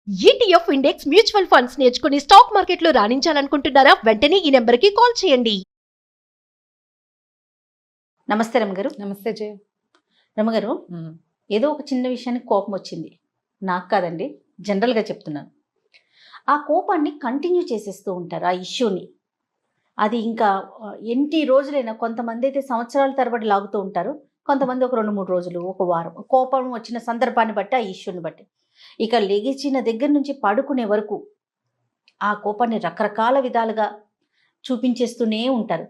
ETF index mutual funds నేర్చుకుని stock మార్కెట్లో రాణించాలనుకుంటున్నారా? వెంటనే ఈ నెంబర్కి కాల్ చేయండి. నమస్తే రమగారు. నమస్తే జయ. రమగారు, ఏదో ఒక చిన్న విషయానికి కోపం వచ్చింది. నాకు కాదండి, జనరల్గా చెప్తున్నాను. ఆ కోపాన్ని కంటిన్యూ చేసేస్తూ ఉంటారు ఆ ఇష్యూని. అది ఇంకా ఎన్ని రోజులైనా, కొంతమంది అయితే సంవత్సరాల తరబడి లాగుతూ ఉంటారు, కొంతమంది ఒక 2-3 రోజులు, ఒక వారం. కోపం వచ్చిన సందర్భాన్ని బట్టి, ఆ ఇష్యూని బట్టి, ఇక లెగిచిన దగ్గర నుంచి పడుకునే వరకు ఆ కోపాన్ని రకరకాల విధాలుగా చూపించేస్తూనే ఉంటారు.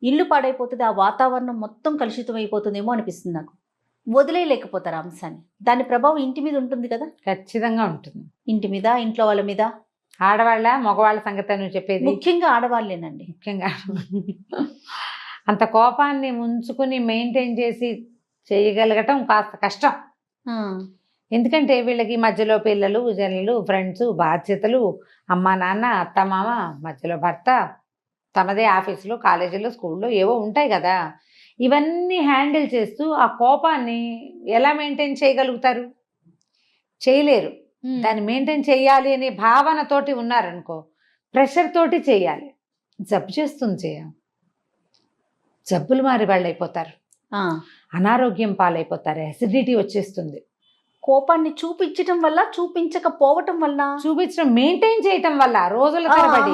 ఇల్లు పాడైపోతుంది, ఆ వాతావరణం మొత్తం కలుషితం అయిపోతుందేమో అనిపిస్తుంది నాకు. వదిలేయలేకపోతారు ఆ అంశాన్ని. దాని ప్రభావం ఇంటి మీద ఉంటుంది కదా. ఖచ్చితంగా ఉంటుంది. ఇంటి మీద, ఇంట్లో వాళ్ళ మీద. ఆడవాళ్ళ మగవాళ్ళ సంగతి నువ్వు చెప్పేది? ముఖ్యంగా ఆడవాళ్ళేనండి. ముఖ్యంగా అంత కోపాన్ని ఉంచుకుని మెయింటైన్ చేసి చేయగలగటం కాస్త కష్టం. ఎందుకంటే వీళ్ళకి మధ్యలో పిల్లలు, జల్లులు, ఫ్రెండ్స్, బాధ్యతలు, అమ్మ నాన్న, అత్త మామ, మధ్యలో భర్త, తమదే ఆఫీసులో, కాలేజీలో, స్కూల్లో ఏవో ఉంటాయి కదా. ఇవన్నీ హ్యాండిల్ చేస్తూ ఆ కోపాన్ని ఎలా మెయింటైన్ చేయగలుగుతారు? చేయలేరు. దాన్ని మెయింటైన్ చేయాలి అనే భావనతోటి ఉన్నారనుకో, ప్రెషర్ తోటి చేయాలి. జబ్బు చేస్తుంది చేయ, జబ్బులు మారి వాళ్ళు అయిపోతారు, అనారోగ్యం పాలైపోతారు, అసిడిటీ వచ్చేస్తుంది. కోపాన్ని చూపించటం వల్ల, చూపించకపోవటం వల్ల, చూపించడం మెయింటైన్ చేయటం వల్ల రోజుల తరబడి.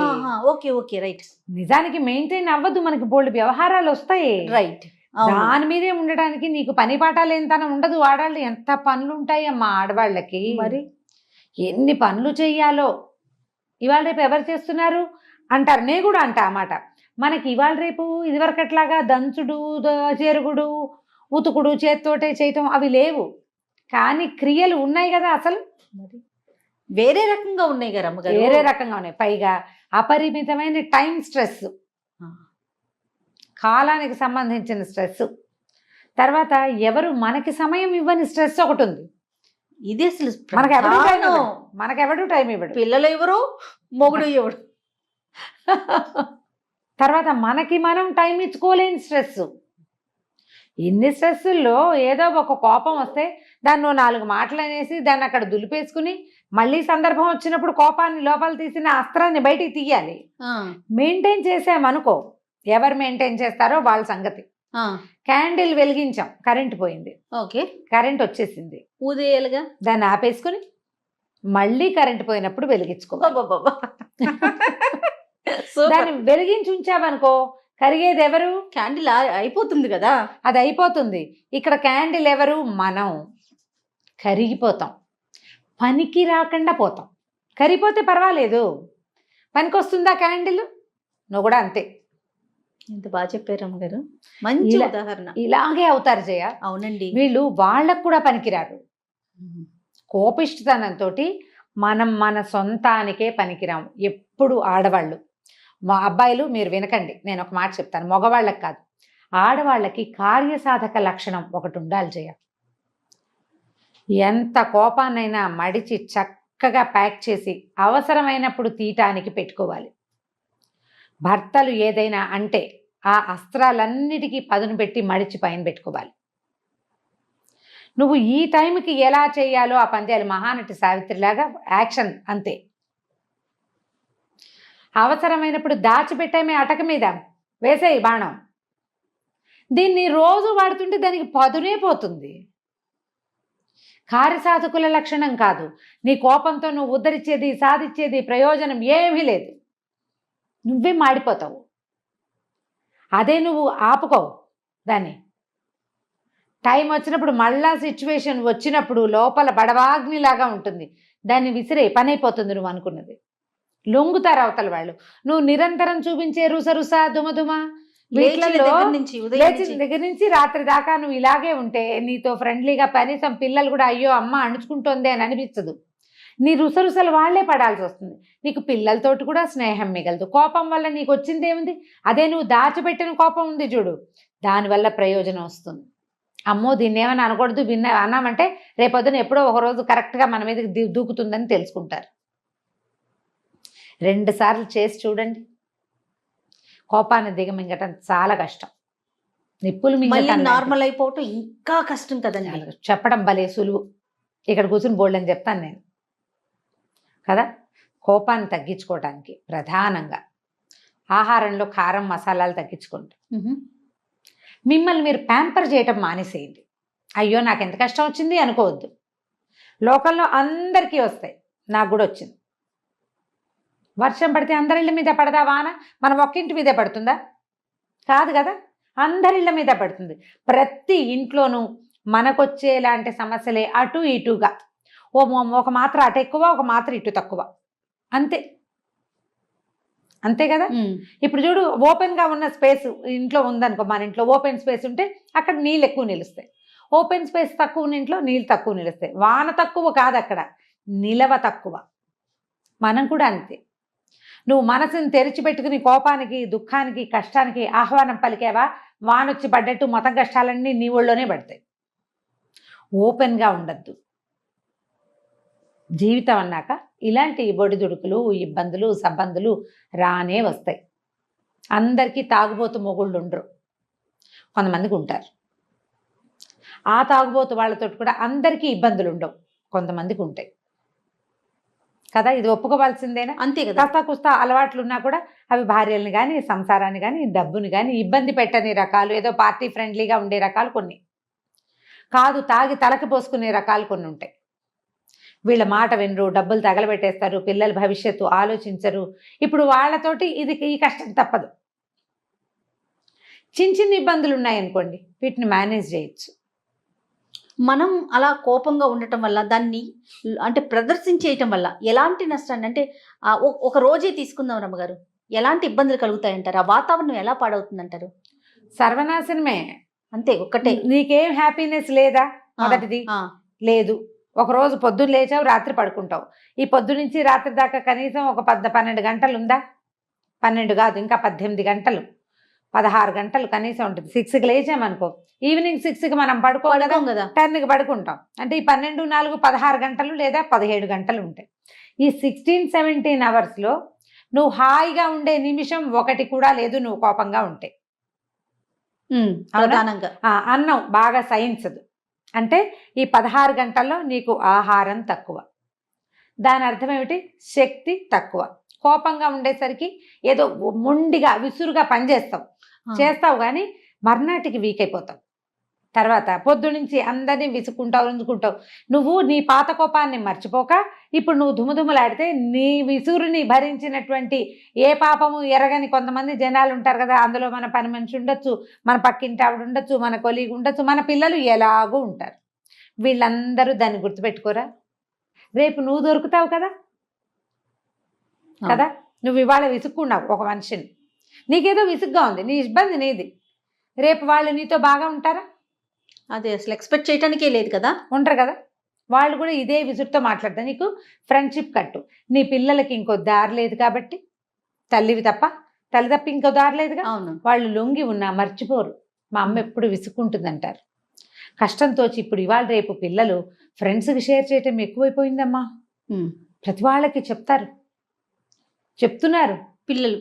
Okay okay, right. నిజానికి మెయింటైన్ అవ్వదు, మనకి బోల్డ్ వ్యవహారాలు వస్తాయి. రైట్. దాని మీదే ఉండడానికి నీకు పని పాఠాలు ఎంతన ఉండదు. ఆడవాళ్ళు ఎంత పనులు ఉంటాయి అమ్మా ఆడవాళ్ళకి. మరి ఎన్ని పనులు చెయ్యాలో. ఇవాళ రేపు ఎవరు చేస్తున్నారు అంటారు, నేను కూడా అంటా అన్నమాట. మనకి ఇవాళ రేపు ఇదివరకట్లాగా దంచుడు, చెరుగుడు, ఉతుకుడు, చేత్తోటే చేయటం అవి లేవు. కానీ క్రియలు ఉన్నాయి కదా. అసలు మరి వేరే రకంగా ఉన్నాయి కదా అమ్మగారు, వేరే రకంగా ఉన్నాయి. పైగా అపరిమితమైన టైం స్ట్రెస్, కాలానికి సంబంధించిన స్ట్రెస్. తర్వాత ఎవరు మనకి సమయం ఇవ్వని స్ట్రెస్ ఒకటి ఉంది. ఇది అసలు మనకెవడు టైం ఇవ్వడు. పిల్లలు ఎవరు, మొగుడు ఎవడు. తర్వాత మనకి మనం టైం ఇచ్చుకోలేని స్ట్రెస్. ఇన్ని స్ట్రెస్సుల్లో ఏదో ఒక కోపం వస్తే దాన్ని 4 మాటలు అనేసి దాన్ని అక్కడ దులిపేసుకుని మళ్ళీ సందర్భం వచ్చినప్పుడు కోపాన్ని లోపల తీసిన అస్త్రాన్ని బయటికి తీయాలి. మెయింటైన్ చేసామనుకో, ఎవరు మెయింటైన్ చేస్తారో వాళ్ళ సంగతి. క్యాండిల్ వెలిగించాం, కరెంట్ పోయింది. ఓకే, కరెంట్ వచ్చేసింది, ఊదేయాలిగా. దాన్ని ఆపేసుకుని మళ్ళీ కరెంట్ పోయినప్పుడు వెలిగించుకో. దాన్ని వెలిగించి ఉంచామనుకో, కరిగేది ఎవరు? క్యాండిల్ అయిపోతుంది కదా, అది అయిపోతుంది. ఇక్కడ క్యాండిల్ ఎవరు? మనం. కరిగిపోతాం, పనికి రాకుండా పోతాం. కరిగిపోతే పర్వాలేదు, పనికి వస్తుందా క్యాండిల్? నువ్వు కూడా అంతే. ఎంత బాగా చెప్పారు అమ్మగారు, మంచి ఉదాహరణ. ఇలాగే అవుతారు జయ. అవునండి, వీళ్ళు వాళ్ళకు కూడా పనికిరారు. కోపిష్టతనంతో మనం మన సొంతానికే పనికిరాము ఎప్పుడు. ఆడవాళ్ళు, మా అబ్బాయిలు మీరు వినకండి, నేను ఒక మాట చెప్తాను, మగవాళ్ళకి కాదు, ఆడవాళ్ళకి కార్యసాధక లక్షణం ఒకటి ఉండాలి జయ. ఎంత కోపాన్నైనా మడిచి చక్కగా ప్యాక్ చేసి అవసరమైనప్పుడు తీయటానికి పెట్టుకోవాలి. భర్తలు ఏదైనా అంటే ఆ అస్త్రాలన్నిటికీ పదును పెట్టి మడిచి పైన పెట్టుకోవాలి. నువ్వు ఈ టైంకి ఎలా చేయాలో ఆ పని చేయాలి. మహానటి సావిత్రిలాగా యాక్షన్ అంతే. అవసరమైనప్పుడు దాచిపెట్టేమే అటక మీద వేసేయి బాణం. దీన్ని రోజు వాడుతుంటే దానికి పదునే పోతుంది. కార్యసాధకుల లక్షణం కాదు. నీ కోపంతో నువ్వు ఉద్ధరించేది, సాధించేది ప్రయోజనం ఏమీ లేదు. నువ్వే మాడిపోతావు. అదే నువ్వు ఆపుకోవు దాన్ని. టైం వచ్చినప్పుడు, మళ్ళా సిచ్యువేషన్ వచ్చినప్పుడు లోపల బడవాగ్నిలాగా ఉంటుంది, దాన్ని విసిరే పని అయిపోతుంది నువ్వు అనుకున్నది. లొంగుతారు అవతల వాళ్ళు. నువ్వు నిరంతరం చూపించే రుసరుస, దుమదుమ, లేచిన దగ్గర నుంచి రాత్రి దాకా నువ్వు ఇలాగే ఉంటే నీతో ఫ్రెండ్లీగా కనీసం పిల్లలు కూడా అయ్యో అమ్మ అణుచుకుంటోంది అని అనిపించదు. నీ రుసరుసలు వాళ్లే పడాల్సి వస్తుంది. నీకు పిల్లలతోటి కూడా స్నేహం మిగలదు. కోపం వల్ల నీకు వచ్చింది ఏముంది? అదే నువ్వు దాచిపెట్టిన కోపం ఉంది చూడు, దానివల్ల ప్రయోజనం వస్తుంది. అమ్మో దీన్ని ఏమని అనకూడదు, అన్నామంటే రేపొద్దున ఎప్పుడో ఒకరోజు కరెక్ట్గా మన మీదకి దూకుతుందని తెలుసుకుంటారు. 2 సార్లు చేసి చూడండి, కోపాన్ని దిగమింగటం చాలా కష్టం. నిప్పులు మింగటం నార్మల్ అయిపోవటం ఇంకా కష్టం కదండి. చెప్పడం భలే సులువు. ఇక్కడ కూర్చుని బోల్డ్ అని చెప్తాను నేను. కదా. కోపాన్ని తగ్గించుకోవడానికి ప్రధానంగా ఆహారంలో కారం మసాలాలు తగ్గించుకోండి. మిమ్మల్ని మీరు ప్యాంపర్ చేయటం మానేసేయండి. అయ్యో నాకు ఎంత కష్టం వచ్చింది అనుకోవద్దు. లోకంలో అందరికీ వస్తాయి, నాకు కూడా వచ్చింది. వర్షం పడితే అందరిళ్ళ మీద పడదా వాన? మనం ఒక్కింటి మీదే పడుతుందా? కాదు కదా, అందరిళ్ళ మీద పడుతుంది. ప్రతి ఇంట్లోనూ మనకొచ్చేలాంటి సమస్యలే అటు ఇటుగా, ఒక మాత్ర అటు ఎక్కువ, ఒక మాత్ర ఇటు తక్కువ, అంతే అంతే కదా. ఇప్పుడు చూడు, ఓపెన్గా ఉన్న స్పేస్ ఇంట్లో ఉందనుకో, మన ఇంట్లో ఓపెన్ స్పేస్ ఉంటే అక్కడ నీళ్ళు ఎక్కువ నిలుస్తాయి. ఓపెన్ స్పేస్ తక్కువ ఉన్న ఇంట్లో నీళ్ళు తక్కువ నిలుస్తాయి. వాన తక్కువ కాదు, అక్కడ నిలవ తక్కువ. మనం కూడా అంతే. నువ్వు మనసుని తెరిచిపెట్టుకుని కోపానికి, దుఃఖానికి, కష్టానికి ఆహ్వానం పలికావా, వానొచ్చి పడ్డట్టు మొత్తం కష్టాలన్నీ నీ ఒళ్ళోనే పడతాయి. ఓపెన్గా ఉండద్దు. జీవితం అన్నాక ఇలాంటి ఒడిదుడుకులు, ఇబ్బందులు, సబ్బందులు రానే వస్తాయి. అందరికీ తాగుబోతు మొగుళ్ళు ఉండరు, కొంతమందికి ఉంటారు. ఆ తాగుబోతు వాళ్ళతో కూడా అందరికీ ఇబ్బందులు ఉండవు, కొంతమందికి ఉంటాయి కదా. ఇది ఒప్పుకోవాల్సిందేనా? అంతే కదా. కాస్త కుస్తా అలవాట్లు ఉన్నా కూడా అవి భార్యల్ని కానీ, సంసారాన్ని కానీ, డబ్బుని కానీ ఇబ్బంది పెట్టని రకాలు, ఏదో పార్టీ ఫ్రెండ్లీగా ఉండే రకాలు కొన్ని, కాదు తాగి తలకి పోసుకునే రకాలు కొన్ని ఉంటాయి. వీళ్ళ మాట వినరు, డబ్బులు తగలబెట్టేస్తారు, పిల్లల భవిష్యత్తు ఆలోచించరు. ఇప్పుడు వాళ్ళతోటి ఈ కష్టం తప్పదు. చిన్న ఇబ్బందులు ఉన్నాయనుకోండి, వీటిని మేనేజ్ చేయొచ్చు. మనం అలా కోపంగా ఉండటం వల్ల, దాన్ని అంటే ప్రదర్శించేయటం వల్ల ఎలాంటి నష్టాన్ని, అంటే ఒక రోజే తీసుకుందాం రమ్మగారు, ఎలాంటి ఇబ్బందులు కలుగుతాయంటారు? ఆ వాతావరణం ఎలా పాడవుతుందంటారు? సర్వనాశనమే. అంతే, ఒక్కటే. నీకేం హ్యాపీనెస్ లేదా? మొదటిది లేదు. ఒకరోజు పొద్దున్న లేచావు, రాత్రి పడుకుంటావు. ఈ పొద్దు నుంచి రాత్రి దాకా కనీసం ఒక 12 గంటలు ఉందా? 12 కాదు, ఇంకా 18 గంటలు, 16 గంటలు కనీసం ఉంటుంది. 6కి లేచామనుకో, ఈవినింగ్ 6కి మనం పడుకోం కదా, 10కి పడుకుంటాం. అంటే ఈ 12, 4, 16 గంటలు లేదా 17 గంటలు ఉంటాయి. ఈ 16-17 అవర్స్లో నువ్వు హాయిగా ఉండే నిమిషం ఒకటి కూడా లేదు, నువ్వు కోపంగా ఉంటే. ప్రధానంగా అన్నం బాగా సహించదు. అంటే ఈ 16 గంటల్లో నీకు ఆహారం తక్కువ. దాని అర్థం ఏమిటి? శక్తి తక్కువ. కోపంగా ఉండేసరికి ఏదో మొండిగా విసురుగా చేస్తావు కానీ మర్నాటికి వీక్ అయిపోతావు. తర్వాత పొద్దు నుంచి అందరినీ విసుకుంటావు. నువ్వు నీ పాత కోపాన్ని మర్చిపోక ఇప్పుడు నువ్వు దుమ్ములాడితే నీ విసురుని భరించినటువంటి ఏ పాపము ఎరగని కొంతమంది జనాలు ఉంటారు కదా. అందులో మన పని మనిషి ఉండొచ్చు, మన పక్కింటి ఆవిడ ఉండొచ్చు, మన కొలీగ్ ఉండొచ్చు, మన పిల్లలు ఎలాగూ ఉంటారు. వీళ్ళందరూ దాన్ని గుర్తుపెట్టుకోరా? రేపు నువ్వు దొరుకుతావు కదా. నువ్వు ఇవాళ విసుక్కున్నావు ఒక మనిషిని, నీకేదో విసుగ్గా ఉంది, నీ ఇబ్బంది నీది. రేపు వాళ్ళు నీతో బాగా ఉంటారా? అదే అసలు ఎక్స్పెక్ట్ చేయడానికే లేదు కదా, ఉండరు కదా. వాళ్ళు కూడా ఇదే విసురుతో మాట్లాడతారు. నీకు ఫ్రెండ్షిప్ కట్టు. నీ పిల్లలకి ఇంకో దారి లేదు కాబట్టి, తల్లి తప్ప ఇంకో దారి లేదుగా. అవును, వాళ్ళు లొంగి ఉన్నా మర్చిపోరు. మా అమ్మ ఎప్పుడు విసుక్కుంటుందంటారు. కష్టంతో ఇప్పుడు ఇవాళ రేపు పిల్లలు ఫ్రెండ్స్కి షేర్ చేయటం ఎక్కువైపోయిందమ్మా. ప్రతి వాళ్ళకి చెప్తున్నారు పిల్లలు.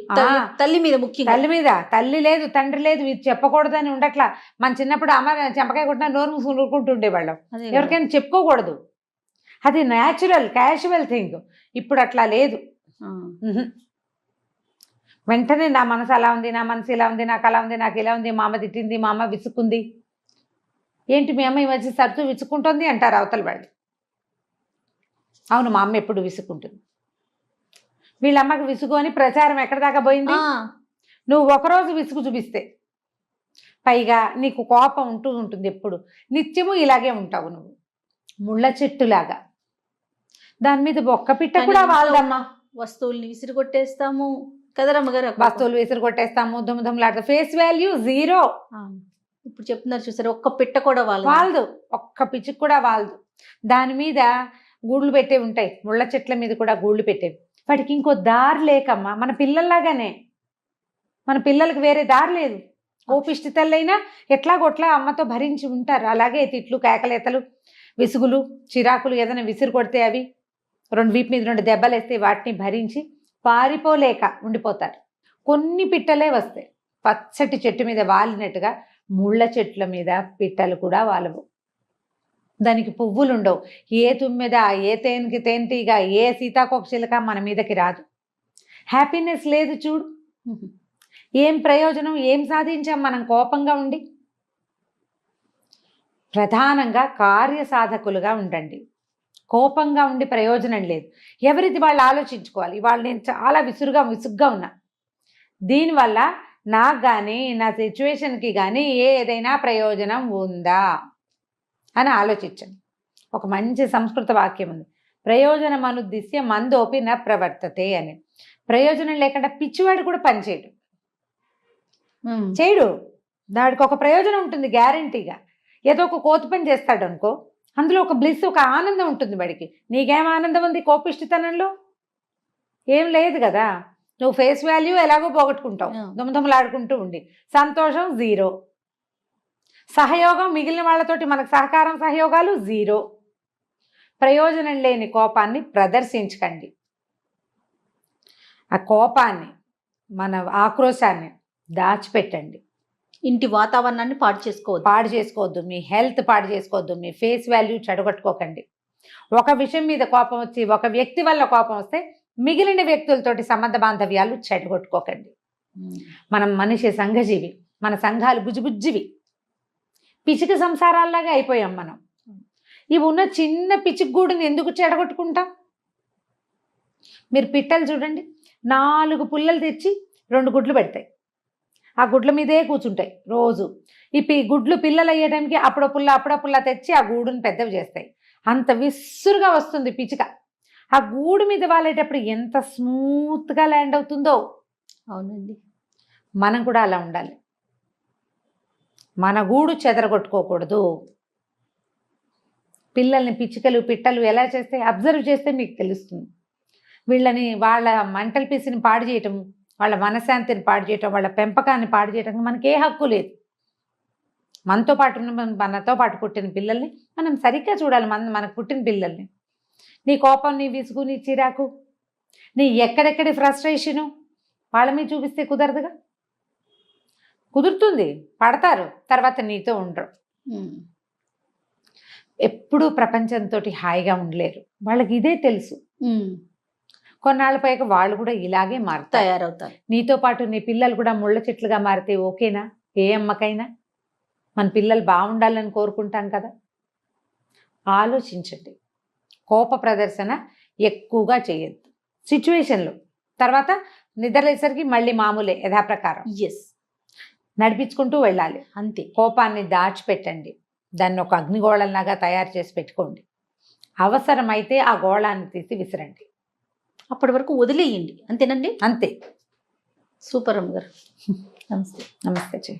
తల్లి మీద ముఖ్యంగా, తల్లి లేదు, తండ్రి లేదు, ఇది చెప్పకూడదని ఉండట్లా. మన చిన్నప్పుడు అమ్మ చెంపకాయ కొట్టినా నోరు మూసుకుని ఊరుకుంటుండేవాళ్ళం. ఎవరికైనా చెప్పుకోకూడదు, అది న్యాచురల్ క్యాజువల్ థింగ్. ఇప్పుడు అట్లా లేదు. వెంటనే నా మనసు అలా ఉంది, నా మనసు ఇలా ఉంది, నాకు అలా ఉంది, నాకు ఇలా ఉంది, మా అమ్మ తిట్టింది, మా అమ్మ విసుక్కుంది. ఏంటి మీ అమ్మ ఈ మధ్య సరుతూ విసుక్కుంటుంది అంటారు అవతల వాళ్ళు. అవును, మా అమ్మ ఎప్పుడు విసుక్కుంటుంది. వీళ్ళమ్మకి విసుగు అని ప్రచారం ఎక్కడ దాకా పోయింది. నువ్వు ఒకరోజు విసుగు చూపిస్తే, పైగా నీకు కోపం ఉంటుంది ఎప్పుడు, నిత్యము ఇలాగే ఉంటావు నువ్వు, ముళ్ళ చెట్టులాగా. దాని మీద ఒక్క పిట్ట కూడా వాళ్ళదమ్మా. వస్తువుల్ని విసిరి కొట్టేస్తాము కదరమ్మగారు, వస్తువులు విసిరి కొట్టేస్తాము, దుమ్ములాడతాం, ఫేస్ వాల్యూ 0. ఇప్పుడు చెప్తున్నారు చూసారు, ఒక్క పిట్ట కూడా వాళ్ళదు, ఒక్క పిచ్చికి కూడా వాళ్ళదు. దాని మీద గూళ్ళు పెట్టే ఉంటాయి, ముళ్ళ చెట్ల మీద కూడా గూళ్ళు పెట్టేవి. వాటికి ఇంకో దారి లేకమ్మా. మన పిల్లల్లాగానే, మన పిల్లలకు వేరే దారి లేదు. కోపిష్టి తల్లైనా ఎట్లాగొట్లా అమ్మతో భరించి ఉంటారు. అలాగే తిట్లు, కేకలేతలు, విసుగులు, చిరాకులు, ఏదైనా విసిరు కొడితే అవి వీపు మీద 2 దెబ్బలు వేస్తే వాటిని భరించి పారిపోలేక ఉండిపోతారు. కొన్ని పిట్టలే వస్తాయి. పచ్చటి చెట్టు మీద వాలినట్టుగా ముళ్ళ చెట్ల మీద పిట్టలు కూడా వాలవు. దానికి పువ్వులు ఉండవు. ఏ తుమ్మెద, ఏ తేనెకి తేనెటీగ, ఏ సీతాకోకచిలుక మన మీదకి రాదు. హ్యాపీనెస్ లేదు చూడు. ఏం ప్రయోజనం, ఏం సాధించాం మనం కోపంగా ఉండి? ప్రధానంగా కార్యసాధకులుగా ఉండండి. కోపంగా ఉండి ప్రయోజనం లేదు. ఎవరిది వాళ్ళు ఆలోచించుకోవాలి. ఇవాళ నేను చాలా విసుగ్గా ఉన్నా, దీనివల్ల నాకు కానీ నా సిచ్యువేషన్కి కానీ ఏదైనా ప్రయోజనం ఉందా అని ఆలోచించండి. ఒక మంచి సంస్కృత వాక్యం ఉంది, ప్రయోజనం అనుద్దిశ్య మందోపి న ప్రవర్తతే అని. ప్రయోజనం లేకుండా పిచ్చివాడు కూడా పనిచేయడు. చేయడు. దానికి ఒక ప్రయోజనం ఉంటుంది గ్యారంటీగా. ఏదో ఒక కోతి పని చేస్తాడు అనుకో, అందులో ఒక బ్లిస్, ఒక ఆనందం ఉంటుంది వాడికి. నీకేం ఆనందం ఉంది కోపిష్టితనంలో? ఏం లేదు కదా. నువ్వు ఫేస్ వాల్యూ ఎలాగో పోగొట్టుకుంటావు, దుమదుమలాడుకుంటూ ఉండి. సంతోషం జీరో. సహయోగం, మిగిలిన వాళ్ళతోటి మనకు సహకారం, సహయోగాలు జీరో. ప్రయోజనం లేని కోపాన్ని ప్రదర్శించకండి. ఆ కోపాన్ని, మన ఆక్రోశాన్ని దాచిపెట్టండి. ఇంటి వాతావరణాన్ని పాడు చేసుకోవద్దు. మీ హెల్త్ పాడు చేసుకోవద్దు. మీ ఫేస్ వాల్యూ చెడగొట్టుకోకండి. ఒక విషయం మీద కోపం వచ్చి, ఒక వ్యక్తి వల్ల కోపం వస్తే మిగిలిన వ్యక్తులతోటి సంబంధ బాంధవ్యాలు చెడగొట్టుకోకండి. మనం మనిషి సంఘజీవి, మన సంఘాలు బుజ్జిబుజ్జివి. పిచ్చిక సంసారాల్లాగా అయిపోయాం మనం. ఇవి ఉన్న చిన్న పిచ్చిగూడుని ఎందుకు చెడగొట్టుకుంటాం? మీరు పిట్టలు చూడండి, 4 పుల్లలు తెచ్చి 2 గుడ్లు పెడతాయి. ఆ గుడ్ల మీదే కూర్చుంటాయి రోజు. ఈ గుడ్లు పిల్లలు అయ్యే టైంకి అప్పుడో పుల్ల తెచ్చి ఆ గూడుని పెద్దవి చేస్తాయి. అంత విసురుగా వస్తుంది పిచ్చిక. ఆ గూడు మీద వాలేటప్పుడు ఎంత స్మూత్గా ల్యాండ్ అవుతుందో. అవునండి, మనం కూడా అలా ఉండాలి. మన గూడు చెదరగొట్టుకోకూడదు. పిల్లల్ని పిచ్చికలు, పిట్టలు ఎలా చేస్తే అబ్జర్వ్ చేస్తే మీకు తెలుస్తుంది. వీళ్ళని, వాళ్ళ మెంటల్ పీస్ని పాడు చేయటం, వాళ్ళ మనశ్శాంతిని పాడు చేయటం, వాళ్ళ పెంపకాన్ని పాడు చేయటం మనకే హక్కు లేదు. మనతో పాటు పుట్టిన పిల్లల్ని మనం సరిగ్గా చూడాలి. మనకు పుట్టిన పిల్లల్ని. నీ కోపం, నీ విసుగు, నీ చిరాకు, నీ ఎక్కడెక్కడి ఫ్రస్ట్రేషను వాళ్ళ మీద చూపిస్తే కుదరదుగా. కుదురుతుంది, పడతారు, తర్వాత నీతో ఉండరు. ఎప్పుడూ ప్రపంచంతో హాయిగా ఉండలేరు. వాళ్ళకి ఇదే తెలుసు. కొన్నాళ్ళ పైకి వాళ్ళు కూడా ఇలాగే తయారవుతారు. నీతో పాటు నీ పిల్లలు కూడా ముళ్ళ చెట్లుగా మారితే ఓకేనా? ఏ అమ్మకైనా మన పిల్లలు బాగుండాలని కోరుకుంటాం కదా. ఆలోచించండి. కోప ప్రదర్శన ఎక్కువగా చేయొద్దు సిచ్యువేషన్లో. తర్వాత నిద్రలేసరికి మళ్ళీ మామూలే, యథాప్రకారం నడిపించుకుంటూ వెళ్ళాలి. అంతే. కోపాన్ని దాచిపెట్టండి. దాన్ని ఒక అగ్నిగోళంలాగా తయారు చేసి పెట్టుకోండి. అవసరమైతే ఆ గోళాన్ని తీసి విసిరండి. అప్పటి వరకు వదిలేయండి. అంతేనండి? అంతే. సూపర్ అమ్మగారు. నమస్తే. నమస్తే.